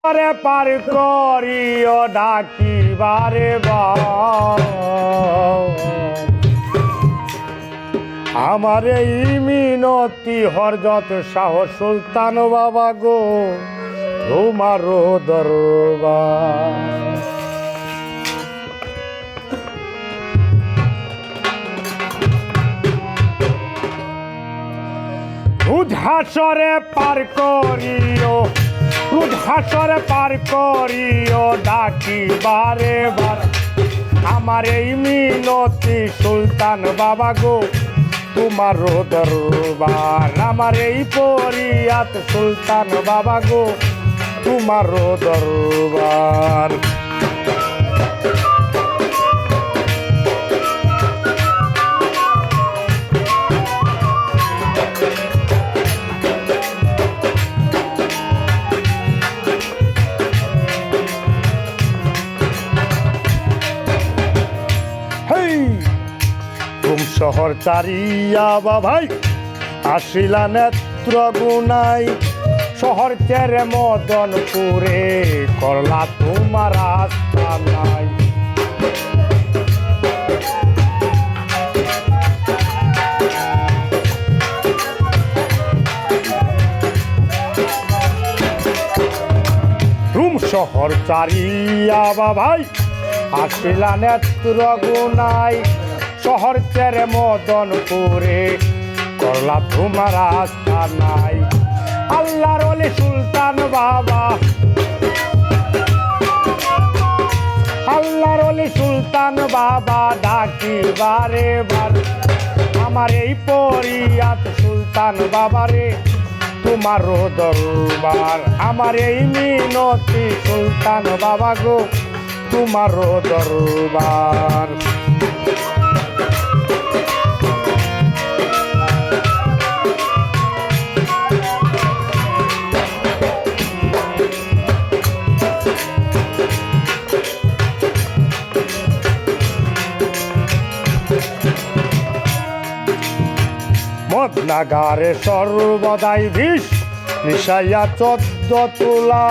রে পার করিও ডাকিবারে আমার এই মিনতি হরজত শাহ সুলতান বাবা গো তোমার দরবার উদ্হাসরে পার করিও উদ্হাসরে পার করিও ডাকিবারে বার আমার এই মিনতি সুলতান বাবা গো তোমার দরবার আমার এই পরিয়াত সুলতান বাবা গো তোমার দরবার শহর চারিয়া বাভাই আসিলা নেত্র গুনাই শহর চেরে মদনপুরে করলা তোমার আস্থা নাই রুম শহর চারিয়া বাভাই আসিলা নেত্র গুনাই শহর চেরে মদনপুরে করলা তোমার আস্থা নাই আল্লাহর ওলি সুলতান বাবা আল্লাহর ওলি সুলতান বাবা ডাকিবারে বার আমার এই পরিয়াত সুলতান বাবারে তোমার দরবার আমার এই মিনতি সুলতান বাবা গো তোমার দরবার মদনাগারে সর্বদাই বিষ মিশাইয়া 14 তোলা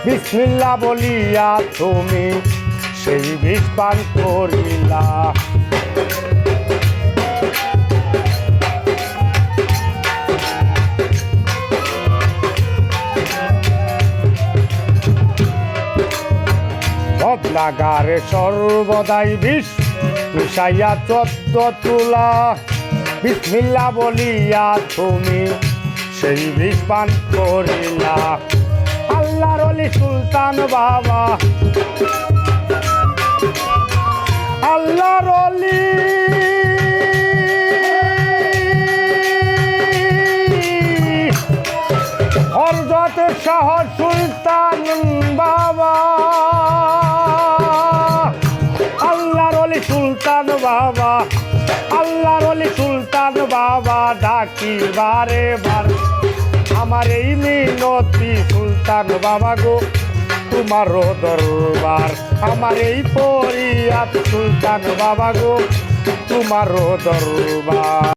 বিসমিল্লা বলিয়া তুমি সেই বিষ পান করিলা মদনাগারে সর্বদাই বিষ মিশাইয়া 14 তোলা বিসমিল্লা বলিয়া তুমি সেই বিষ পান করিলা আল্লাহর ওলি সুলতান বাবা আল্লাহর ওলি হযরত শাহ সুলতান বাবা আল্লাহর ওলি সুলতান বাবা আল্লাহর ওলি সুলতান বাবা ডাকিবারে বার আমার এই মিনতি সুলতান বাবা গো তোমার দরবার আমার এই পরিয়াত সুলতান বাবা গো তোমার দরবার